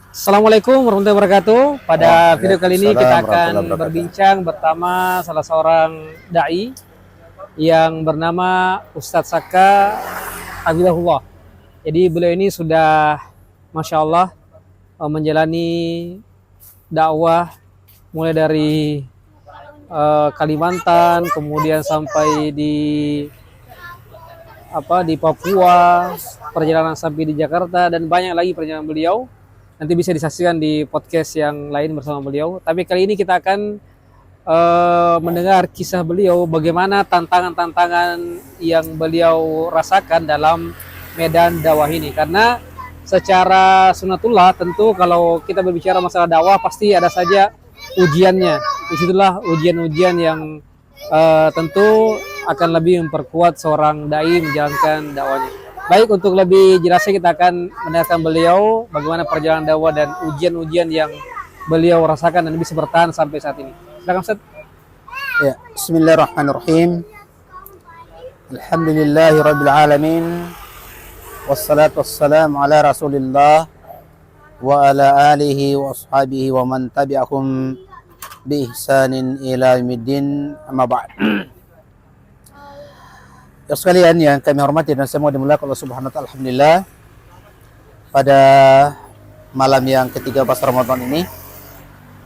Assalamualaikum warahmatullahi wabarakatuh. Pada video kali ini kita Waalaikumsalam akan warahmatullahi wabarakatuh. berbincang bersama salah seorang dai yang bernama Ustadz Saka Hafizahullah. Jadi beliau ini sudah Masya Allah menjalani dakwah mulai dari Kalimantan, kemudian sampai di Papua, perjalanan sampai di Jakarta, dan banyak lagi perjalanan beliau. Nanti bisa disaksikan di podcast yang lain bersama beliau. Tapi kali ini kita akan mendengar kisah beliau, bagaimana tantangan-tantangan yang beliau rasakan dalam medan dakwah ini. Karena secara sunatullah tentu kalau kita berbicara masalah dakwah pasti ada saja ujiannya. Disitulah ujian-ujian yang tentu akan lebih memperkuat seorang dai menjalankan dakwahnya. Baik, untuk lebih jelasnya kita akan mendengarkan beliau bagaimana perjalanan dakwah dan ujian-ujian yang beliau rasakan dan bisa bertahan sampai saat ini. Silakan Ustaz. Ya, bismillahirrahmanirrahim. Alhamdulillahirabbil alamin. Wassalatu wassalamu ala Rasulillah wa ala alihi wa ashabihi wa man tabi'ahum bi ihsanin ila yaumiddin. Amma ba'd. Ya sekalian yang kami hormati dan semua dimulakan Allah Subhanahu wa taala, alhamdulillah. Pada malam yang ke-13 Ramadan ini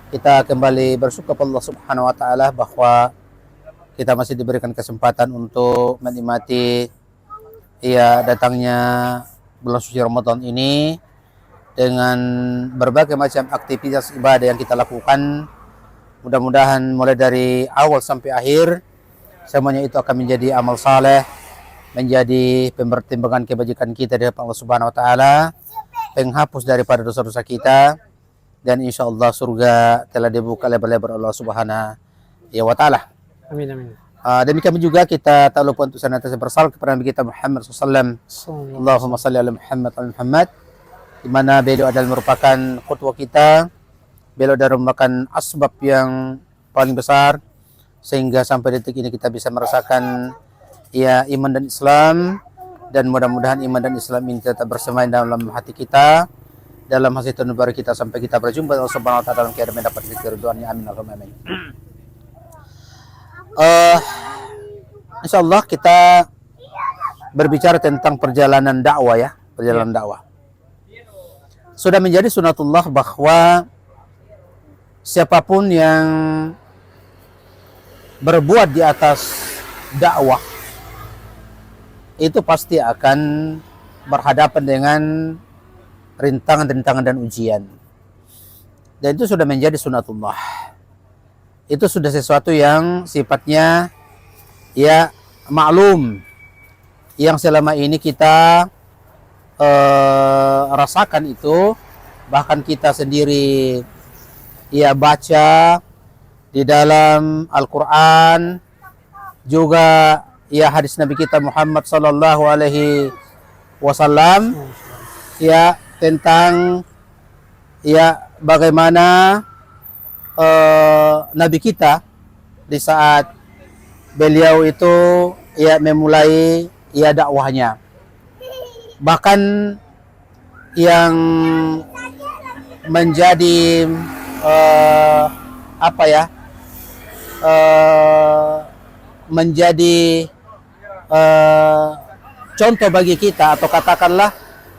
kita kembali bersyukur kepada Allah Subhanahu wa taala bahwa kita masih diberikan kesempatan untuk menikmati datangnya bulan suci Ramadan ini dengan berbagai macam aktivitas ibadah yang kita lakukan. Mudah-mudahan mulai dari awal sampai akhir semuanya itu akan menjadi amal saleh, menjadi pempertimbangan kebajikan kita di hadapan Allah Subhanahu wa taala, penghapus daripada dosa-dosa kita, dan insya Allah surga telah dibuka lebar-lebar Allah Subhanahu wa taala. Amin amin. Demikian juga kita tak lupa untuk senantiasa bersalawat kepada Nabi kita Muhammad SAW. Allahumma salli ala Muhammad wa Muhammad, di mana beliau adalah merupakan qudwah kita. Beliau adalah merupakan asbab yang paling besar sehingga sampai detik ini kita bisa merasakan iman dan Islam, dan mudah-mudahan iman dan Islam ini tetap bersemayam dalam hati kita, dalam hasil baru kita sampai kita berjumpa dengan Allah Subhanahu wa taala dalam keadaan mendapat keridhaannya. Amin Allahumma amin. Insyaallah kita berbicara tentang perjalanan dakwah ya, perjalanan dakwah. Sudah menjadi sunatullah bahwa siapapun yang berbuat di atas dakwah itu pasti akan berhadapan dengan rintangan-rintangan dan ujian. Dan itu sudah menjadi sunatullah. Itu sudah sesuatu yang sifatnya ya maklum, yang selama ini kita rasakan itu, bahkan kita sendiri baca di dalam Al-Quran, juga hadis Nabi kita Muhammad sallallahu alaihi wasallam tentang bagaimana Nabi kita di saat beliau itu memulai dakwahnya. Bahkan yang menjadi menjadi contoh bagi kita, atau katakanlah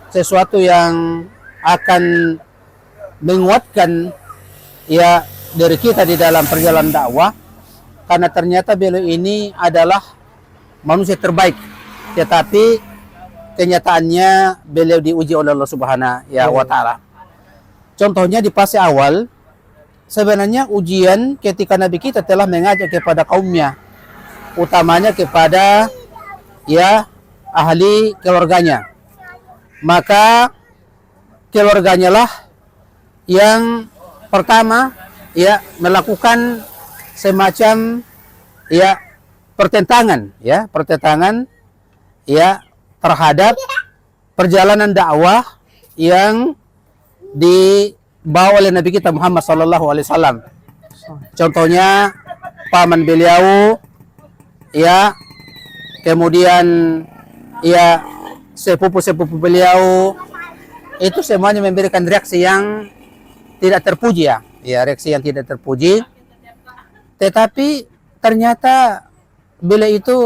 sesuatu yang akan menguatkan dari kita di dalam perjalanan dakwah, karena ternyata beliau ini adalah manusia terbaik, tetapi kenyataannya beliau diuji oleh Allah Subhanahu wa taala. Contohnya di fase awal, sebenarnya ujian ketika Nabi kita telah mengajak kepada kaumnya, utamanya kepada ahli keluarganya. Maka keluarganya lah yang pertama melakukan semacam pertentangan terhadap perjalanan dakwah yang dibawa oleh Nabi kita Muhammad sallallahu alaihi wasallam. Contohnya paman beliau, kemudian sepupu-sepupu beliau, itu semuanya memberikan reaksi yang tidak terpuji ya. Ya, reaksi yang tidak terpuji. Tetapi ternyata beliau itu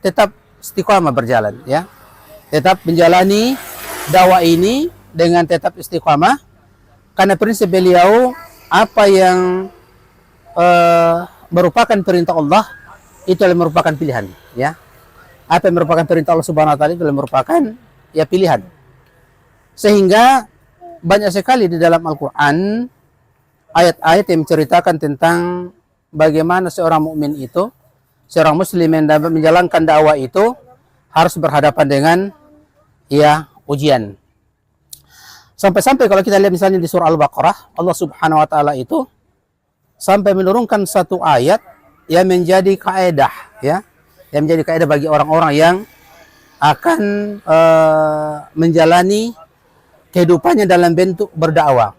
tetap istiqomah berjalan ya. Tetap menjalani dakwah ini dengan tetap istiqomah karena prinsip beliau apa yang merupakan perintah Allah itu adalah merupakan pilihan ya. Apa yang merupakan perintah Allah Subhanahu wa taala itu adalah merupakan ya pilihan. Sehingga banyak sekali di dalam Al-Qur'an ayat-ayat yang menceritakan tentang bagaimana seorang mukmin itu, seorang muslim yang dapat menjalankan dakwah itu harus berhadapan dengan ya ujian. Sampai-sampai kalau kita lihat misalnya di surah Al-Baqarah, Allah Subhanahu wa taala itu sampai menurunkan satu ayat yang menjadi kaidah ya, yang menjadi kaidah bagi orang-orang yang akan menjalani kehidupannya dalam bentuk berdakwah.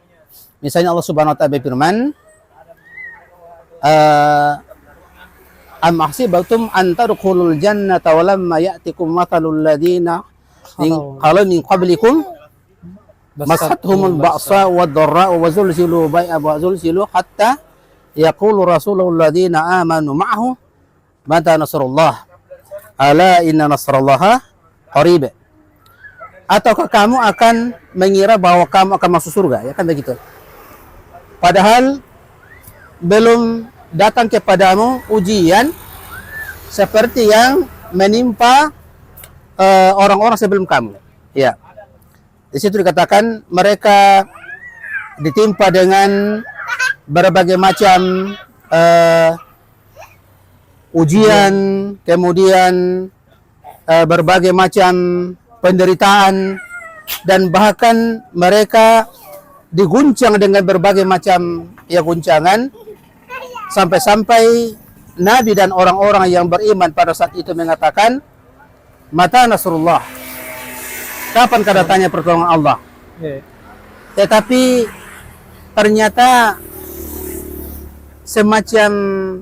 Misalnya Allah Subhanahu wa taala berfirman, am ahsibatum an tadkhulul jannata wa lamma ya'tikum mathalul ladzina qalu min qablikum masathumul ba'sa wad dharra wa zulzilu wa zulzilu hatta yaqulu rasulul ladzina amanu ma'ahu mata nasrullah ala inna nasrallaha qarib. Ataukah kamu akan mengira bahwa kamu akan masuk surga, ya kan begitu? Padahal belum datang kepadamu ujian seperti yang menimpa orang-orang sebelum kamu. Ya. Di situ dikatakan mereka ditimpa dengan berbagai macam ujian, kemudian berbagai macam penderitaan, dan bahkan mereka diguncang dengan berbagai macam ya guncangan, sampai-sampai Nabi dan orang-orang yang beriman pada saat itu mengatakan, mata nasrullah, kapan datangnya pertolongan Allah? Tetapi ternyata semacam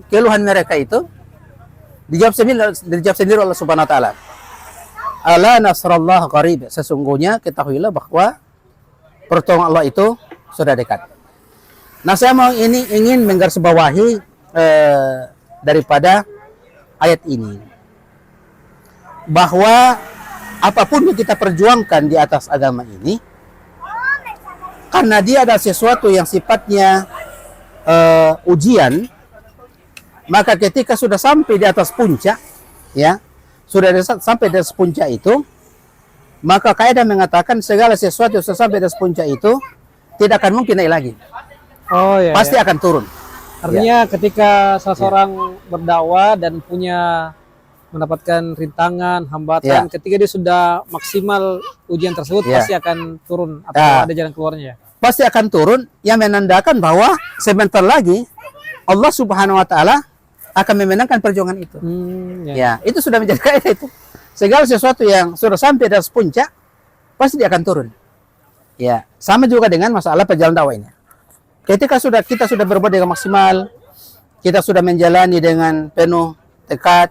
keluhan mereka itu dijawab sendiri oleh Subhanahu wa taala. Ala nasrullah qarib, sesungguhnya ketahuilah bahwa pertolongan Allah itu sudah dekat. Nah, saya mau ingin menggarisbawahi daripada ayat ini bahwa apapun yang kita perjuangkan di atas agama ini, karena dia ada sesuatu yang sifatnya ujian, maka ketika sudah sampai di atas puncak, ya, sudah sampai di atas puncak itu, maka kaidah mengatakan segala sesuatu yang sampai di atas puncak itu tidak akan mungkin naik lagi. Oh iya. Pasti akan turun. Artinya ketika seseorang berdakwah dan punya mendapatkan rintangan, hambatan, ketika dia sudah maksimal ujian tersebut, pasti akan turun atau ada jalan keluarnya. Pasti akan turun, yang menandakan bahwa sebentar lagi Allah Subhanahu wa taala akan memenangkan perjuangan itu. Ya, itu sudah menjadi kaidah itu. Segala sesuatu yang sudah sampai di atas puncak pasti dia akan turun. Ya, sama juga dengan masalah perjalanan dakwah ini. Ketika kita sudah berbuat dengan maksimal, kita sudah menjalani dengan penuh tekad,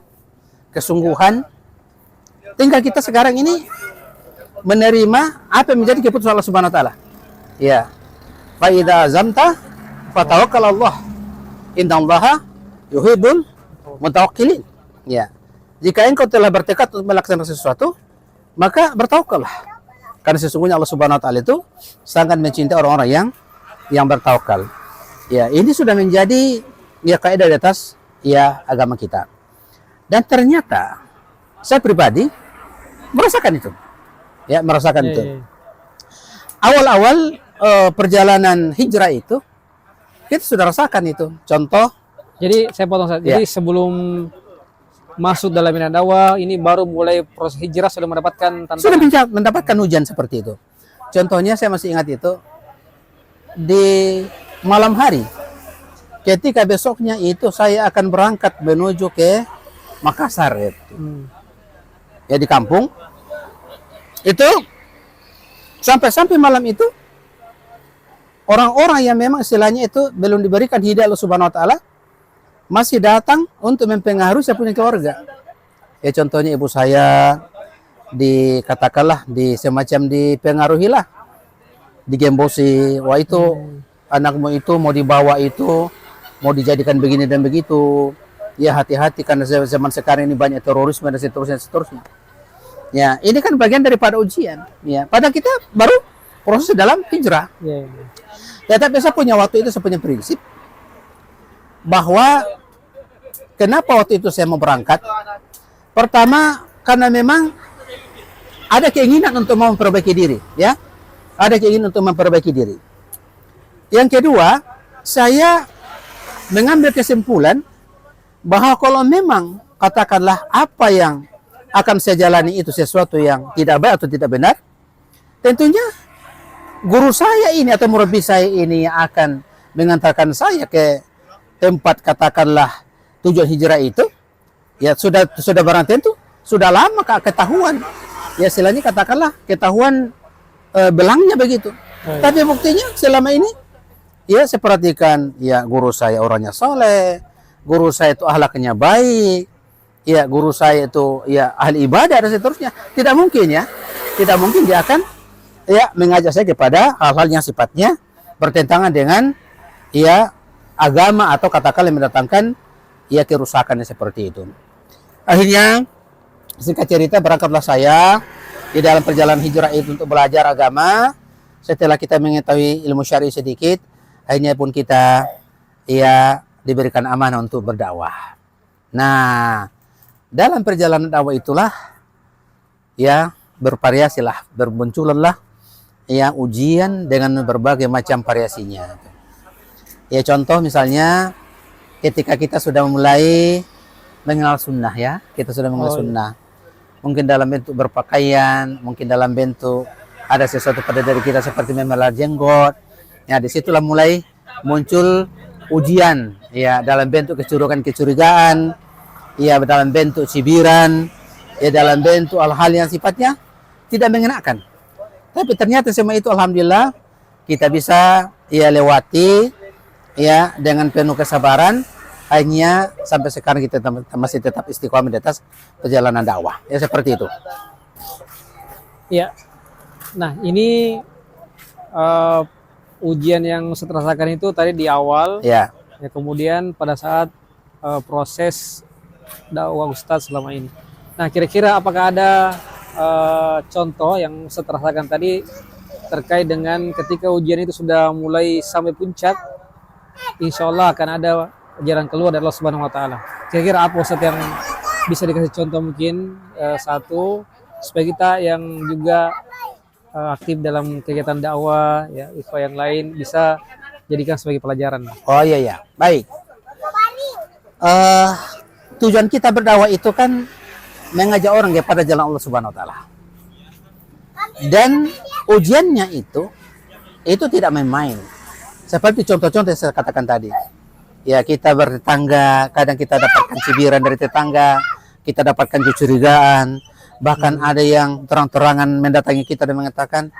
kesungguhan, tinggal kita sekarang ini menerima apa yang menjadi keputusan Allah Subhanahu wa taala. Ya. Fa idza azamta fatawakkal Allah. Innallaha yuhibbul mutawakkilin. Ya. Jika engkau telah bertekad untuk melaksanakan sesuatu, maka bertawakallah. Karena sesungguhnya Allah Subhanahu wa taala itu sangat mencintai orang-orang yang bertawakal. Ya, ini sudah menjadi ya kaidah di atas ya agama kita. Dan ternyata saya pribadi merasakan itu. Ya, merasakan itu. Awal-awal perjalanan hijrah itu kita sudah rasakan itu. Contoh, jadi saya potong saja. Jadi sebelum masuk dalam minat dakwah ini baru mulai proses hijrah sudah mendapatkan tantangan. Sudah mendapatkan ujian seperti itu. Contohnya saya masih ingat itu di malam hari ketika besoknya itu saya akan berangkat menuju ke Makassar itu. Ya di kampung itu sampai malam itu orang-orang yang memang istilahnya itu belum diberikan hidayah Allah Subhanahu wa taala masih datang untuk mempengaruhi saya punya keluarga. Ya contohnya ibu saya katakanlah semacam dipengaruhi lah, digembosi. Wah itu anakmu itu mau dibawa itu, mau dijadikan begini dan begitu, ya hati-hati karena zaman sekarang ini banyak terorisme dan seterusnya. Ya, ini kan bagian daripada ujian. Ya, pada kita baru proses dalam hijrah. Ya. Tetapi saya punya waktu itu, saya punya prinsip bahwa kenapa waktu itu saya mau berangkat? Pertama, karena memang ada keinginan untuk memperbaiki diri, ya. Ada keinginan untuk memperbaiki diri. Yang kedua, saya mengambil kesimpulan bahwa kalau memang katakanlah apa yang akan saya jalani itu sesuatu yang tidak baik atau tidak benar, tentunya guru saya ini atau murabbi saya ini yang akan mengantarkan saya ke tempat katakanlah tujuan hijrah itu, ya sudah barang tentu, sudah lama ketahuan. Ya istilahnya katakanlah ketahuan belangnya begitu. Tapi buktinya selama ini, ya saya perhatikan, ya guru saya orangnya soleh, guru saya itu akhlaknya baik, ya guru saya itu ya ahli ibadah dan seterusnya. Tidak mungkin ya, tidak mungkin dia akan ya mengajak saya kepada hal-hal yang sifatnya bertentangan dengan ya agama atau katakanlah mendatangkan ya kerusakan seperti itu. Akhirnya singkat cerita berangkatlah saya di dalam perjalanan hijrah itu untuk belajar agama. Setelah kita mengetahui ilmu syar'i sedikit, akhirnya pun kita ya diberikan amanah untuk berdakwah. Nah, dalam perjalanan dakwah itulah ya bervariasilah, bermunculanlah ya ujian dengan berbagai macam variasinya. Ya contoh misalnya ketika kita sudah mulai mengenal sunnah ya, kita sudah mengenal sunnah. Mungkin dalam bentuk berpakaian, mungkin dalam bentuk ada sesuatu pada diri kita seperti memelar jenggot. Ya disitulah mulai muncul ujian ya dalam bentuk kecurigaan, ya dalam bentuk cibiran, ya dalam bentuk hal-hal yang sifatnya tidak mengenakan. Tapi ternyata semua itu alhamdulillah kita bisa ya lewati ya dengan penuh kesabaran. Akhirnya sampai sekarang kita masih tetap istiqomah di atas perjalanan dakwah. Ya seperti itu. Ya. Nah, ini ujian yang saya rasakan itu tadi di awal. Ya. Ya kemudian pada saat proses dakwah Ustadz selama ini. Nah, kira-kira apakah ada contoh yang saya rasakan tadi terkait dengan ketika ujian itu sudah mulai sampai puncak, insya Allah akan ada jalan keluar dari Allah Subhanahu Wa Taala. Kira-kira apa Ustadz yang bisa dikasih contoh mungkin satu supaya kita yang juga aktif dalam kegiatan dakwah, ya ikhwah yang lain bisa jadikan sebagai pelajaran. Oh iya, baik. Tujuan kita berdakwah itu kan mengajak orang kepada jalan Allah Subhanahu Wa Taala. Dan ujiannya itu tidak main-main. Seperti contoh-contoh yang saya katakan tadi. Ya kita bertetangga, kadang kita dapatkan cibiran dari tetangga, kita dapatkan kecurigaan, bahkan ada yang terang-terangan mendatangi kita dan mengatakan,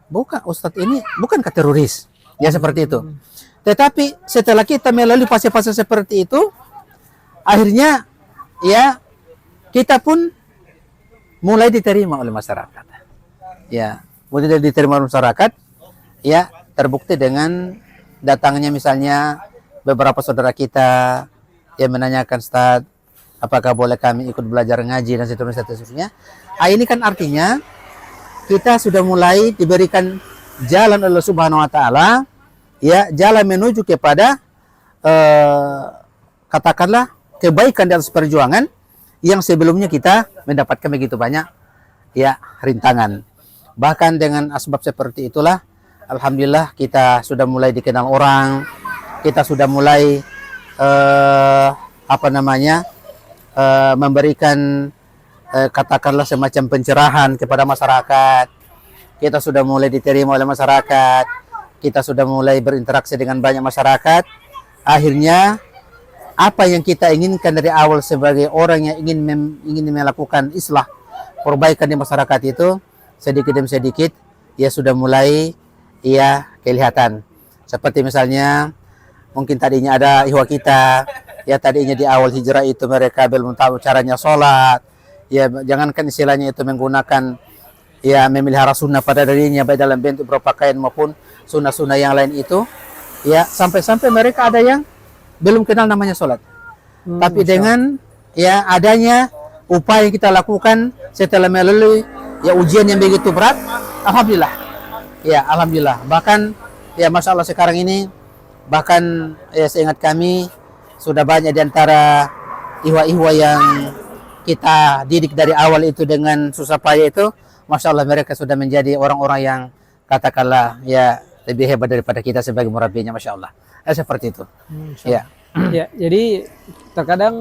bukan Ustadz ini bukankah teroris? Ya seperti itu. Tetapi setelah kita melalui fase-fase seperti itu, akhirnya ya kita pun mulai diterima oleh masyarakat. Ya, mulai diterima oleh masyarakat. Ya, terbukti dengan datangnya misalnya beberapa saudara kita yang menanyakan, Ustadz, apakah boleh kami ikut belajar ngaji dan seterusnya. Ini kan artinya kita sudah mulai diberikan jalan Allah Subhanahu Wa Taala, ya jalan menuju kepada katakanlah kebaikan dan perjuangan yang sebelumnya kita mendapatkan begitu banyak ya rintangan. Bahkan dengan asbab seperti itulah, alhamdulillah kita sudah mulai dikenal orang. Kita sudah mulai memberikan katakanlah semacam pencerahan kepada masyarakat. Kita sudah mulai diterima oleh masyarakat. Kita sudah mulai berinteraksi dengan banyak masyarakat. Akhirnya apa yang kita inginkan dari awal sebagai orang yang ingin melakukan islah perbaikan di masyarakat itu sedikit demi sedikit ya sudah mulai ya kelihatan. Seperti misalnya mungkin tadinya ada ikhwah kita, ya tadinya di awal hijrah itu mereka belum tahu caranya sholat, ya jangankan istilahnya itu menggunakan, ya memelihara sunnah pada dirinya, baik dalam bentuk berpakaian maupun sunnah-sunnah yang lain itu, Ya, sampai-sampai mereka ada yang belum kenal namanya sholat. Tapi Masya dengan ya adanya upaya yang kita lakukan setelah melalui ya ujian yang begitu berat, alhamdulillah. Ya, alhamdulillah. Bahkan ya masya Allah sekarang ini bahkan ya seingat kami sudah banyak di antara ihwa-ihwa yang kita didik dari awal itu dengan susah payah itu, masya Allah mereka sudah menjadi orang-orang yang katakanlah ya lebih hebat daripada kita sebagai murabinya, masya Allah. Seperti itu. Masya Ya, Allah. Ya, jadi terkadang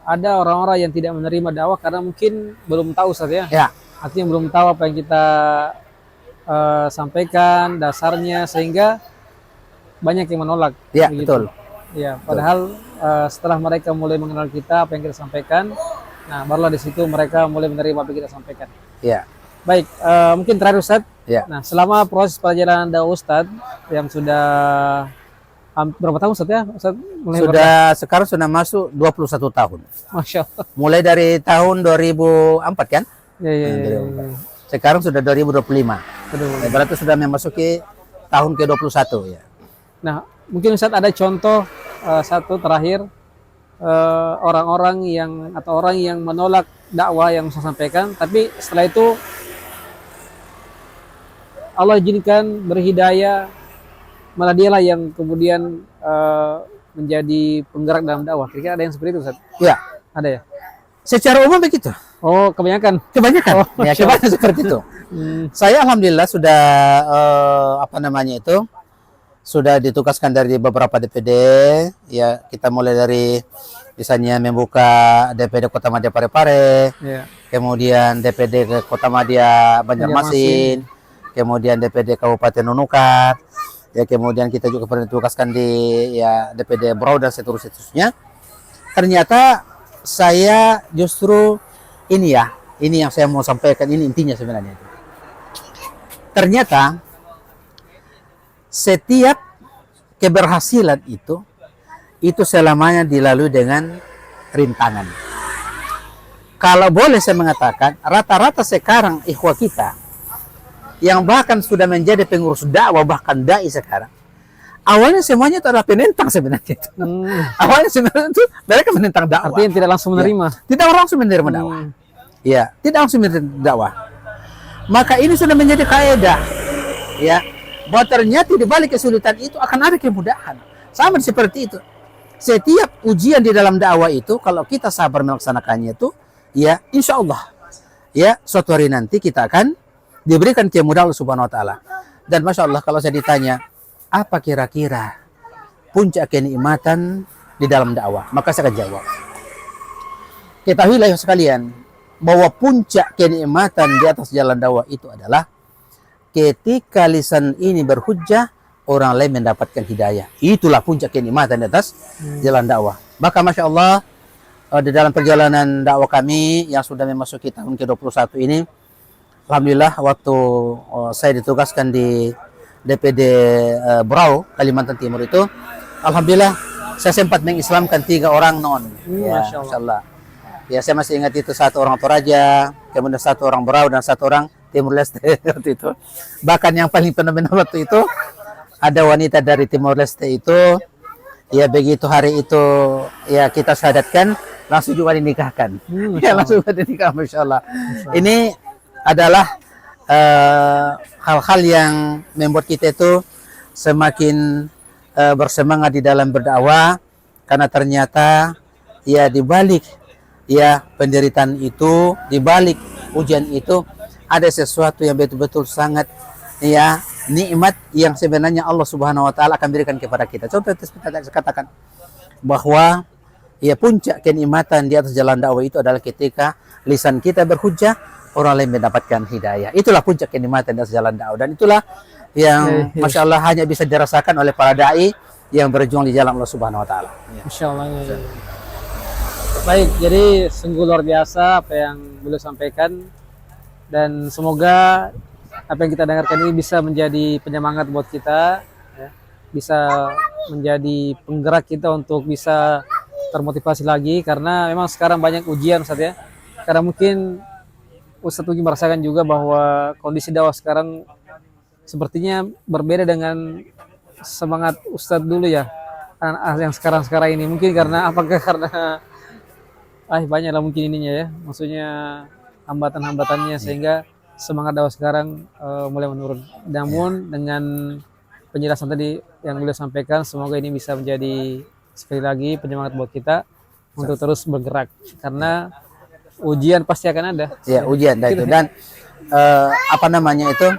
ada orang-orang yang tidak menerima dakwah karena mungkin belum tahu Ustaz ya. ya, Artinya belum tahu apa yang kita sampaikan dasarnya sehingga banyak yang menolak. ya Begitu. betul. Ya, padahal setelah mereka mulai mengenal kita, apa yang kita sampaikan, nah barulah di situ mereka mulai menerima apa yang kita sampaikan. Ya, Baik, mungkin terakhir Ustadz. ya. Nah, selama proses perjalanan dakwah Ustadz yang sudah berapa tahun Ustadz ya? Ustadz mulai Sekarang sudah masuk 21 tahun. Masya Allah. Mulai dari tahun 2004 kan? Ya, ya, ya, ya, ya. Sekarang sudah 2025. Aduh. Berarti sudah memasuki tahun ke-21 ya. Nah, mungkin Ustadz ada contoh satu terakhir orang-orang yang atau orang yang menolak dakwah yang saya sampaikan, tapi setelah itu Allah izinkan berhidayah, malah dialah yang kemudian menjadi penggerak dalam dakwah. Kira-kira ada yang seperti itu, Ustaz? Ya, Ada ya? secara umum begitu. Oh, kebanyakan. Kebanyakan. Oh, Ya, Masya Allah. kebanyakan seperti itu. Hmm, Saya alhamdulillah sudah apa namanya itu sudah ditugaskan dari beberapa DPD. Ya, kita mulai dari misalnya membuka DPD Kota Madya Parepare, ya. kemudian DPD ke Kota Madya Banjarmasin, kemudian DPD Kabupaten Nunukan, ya kemudian kita juga pernah ditugaskan di ya DPD Brau dan seterusnya. Ternyata saya justru ini yang saya mau sampaikan, ini intinya sebenarnya itu. Ternyata setiap keberhasilan itu selamanya dilalui dengan rintangan. Kalau boleh saya mengatakan, rata-rata sekarang ikhwah kita yang bahkan sudah menjadi pengurus dakwah, bahkan dai sekarang, awalnya semuanya itu adalah penentang sebenarnya itu. Awalnya sebenarnya itu mereka menentang dakwah. Artinya tidak langsung menerima. Tidak langsung menerima dakwah. Ya, tidak langsung menerima dakwah. Maka ini sudah menjadi kaidah, ya, bahwa ternyata di balik kesulitan itu akan ada kemudahan. Sama seperti itu. Setiap ujian di dalam dakwah itu, kalau kita sabar melaksanakannya itu, ya, insya Allah, ya, suatu hari nanti kita akan diberikan kemudahan Allah Subhanahu Wa Taala. Dan masya Allah, kalau saya ditanya, apa kira-kira puncak kenikmatan di dalam dakwah, maka saya akan jawab. Ketahuilah ya sekalian, bahwa puncak kenikmatan di atas jalan dakwah itu adalah ketika lisan ini berhujjah, orang lain mendapatkan hidayah. Itulah puncak kenikmatan di atas jalan dakwah. Maka masya Allah, di dalam perjalanan dakwah kami yang sudah memasuki tahun ke-21 ini, alhamdulillah waktu saya ditugaskan di DPD Brau Kalimantan Timur itu, alhamdulillah saya sempat mengislamkan 3 orang non. Ya, masya Allah. Ya, saya masih ingat itu 1 orang Toraja, kemudian 1 orang Brau dan 1 orang Timur Leste waktu itu. Bahkan yang paling fenomenal waktu itu ada wanita dari Timur Leste itu, ya begitu hari itu ya kita syahadatkan, langsung juga dinikahkan. Ya langsung juga dinikah, masya Allah. Ini adalah hal-hal yang membuat kita itu semakin bersemangat di dalam berdakwah, karena ternyata ya di balik ya penderitaan itu, di balik ujian itu ada sesuatu yang betul-betul sangat ya nikmat yang sebenarnya Allah Subhanahu Wa Taala akan berikan kepada kita. Contoh kita katakan bahwa ya puncak kenikmatan di atas jalan dakwah itu adalah ketika lisan kita berhujjah, orang lain mendapatkan hidayah. Itulah puncak kenikmatan di atas jalan dakwah, dan itulah yang masya Allah hanya bisa dirasakan oleh para dai yang berjuang di jalan Allah Subhanahu Wa Taala. Masya Allah. Ya. Baik, jadi sungguh luar biasa apa yang beliau sampaikan, dan semoga apa yang kita dengarkan ini bisa menjadi penyemangat buat kita, ya. Bisa menjadi penggerak kita untuk bisa termotivasi lagi, karena memang sekarang banyak ujian Ustaz ya. Karena mungkin Ustaz mungkin merasakan juga bahwa kondisi dakwah sekarang sepertinya berbeda dengan semangat Ustadz dulu ya, yang sekarang ini mungkin karena apakah karena banyak lah mungkin ininya ya, maksudnya hambatan-hambatannya sehingga semangat dakwah sekarang mulai menurun. Namun dengan penjelasan tadi yang beliau sampaikan, semoga ini bisa menjadi sekali lagi penyemangat buat kita untuk terus bergerak karena ujian pasti akan ada. Ya, ujian dah itu. Dan apa namanya itu,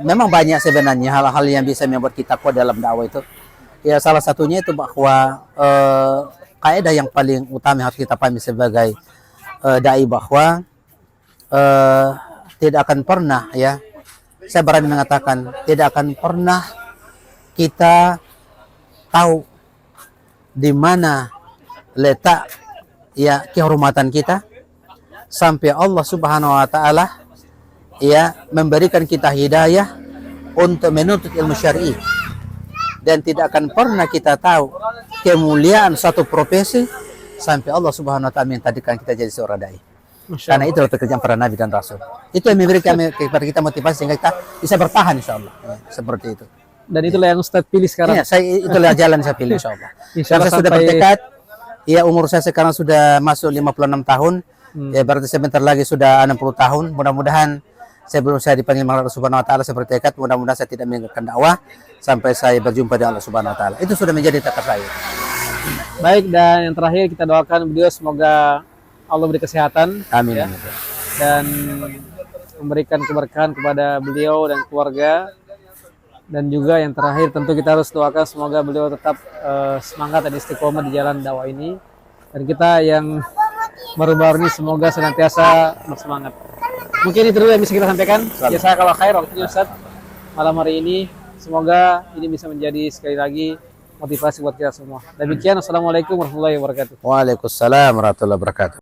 memang banyak sebenarnya hal-hal yang bisa membuat kita kuat dalam dakwah itu. Ya, salah satunya itu bahwa kaidah yang paling utama yang harus kita pahami sebagai dai bahwa tidak akan pernah, ya, saya berani mengatakan tidak akan pernah kita tahu di mana letak ya kehormatan kita sampai Allah Subhanahu wa taala ya memberikan kita hidayah untuk menuntut ilmu syar'i, dan tidak akan pernah kita tahu kemuliaan suatu profesi sampai Allah Subhanahu wa taala mentakdirkan kita jadi seorang dai. Karena itu pekerjaan para nabi dan rasul. Itu yang memberikan kepada kita motivasi sehingga kita bisa bertahan insyaallah. Ya, seperti itu. Dan itulah yang Ustadz pilih sekarang. Iya, itulah jalan saya pilih insyaallah. Insyaallah Saya sudah bertekad. Ya, umur saya sekarang sudah masuk 56 tahun. Ya, berarti sebentar lagi sudah 60 tahun. Mudah-mudahan sebelum saya dipanggil Allah Subhanahu wa taala saya bertekad mudah-mudahan saya tidak meninggalkan dakwah sampai saya berjumpa dengan Allah Subhanahu wa taala. Itu sudah menjadi tekad saya. Baik, dan yang terakhir kita doakan beliau semoga Allah beri kesehatan. Amin. Ya, dan memberikan keberkahan kepada beliau dan keluarga. Dan juga yang terakhir tentu kita harus doakan semoga beliau tetap semangat dan istiqomah di jalan dakwah ini. Dan kita yang baru-baru ini semoga senantiasa bersemangat. Mungkin itu dulu yang bisa kita sampaikan. Ya, saya kalau khair waktunya Ustaz malam hari ini. Semoga ini bisa menjadi sekali lagi motivasi buat kita semua. Demikian, assalamualaikum warahmatullahi wabarakatuh. Waalaikumsalam warahmatullahi wabarakatuh.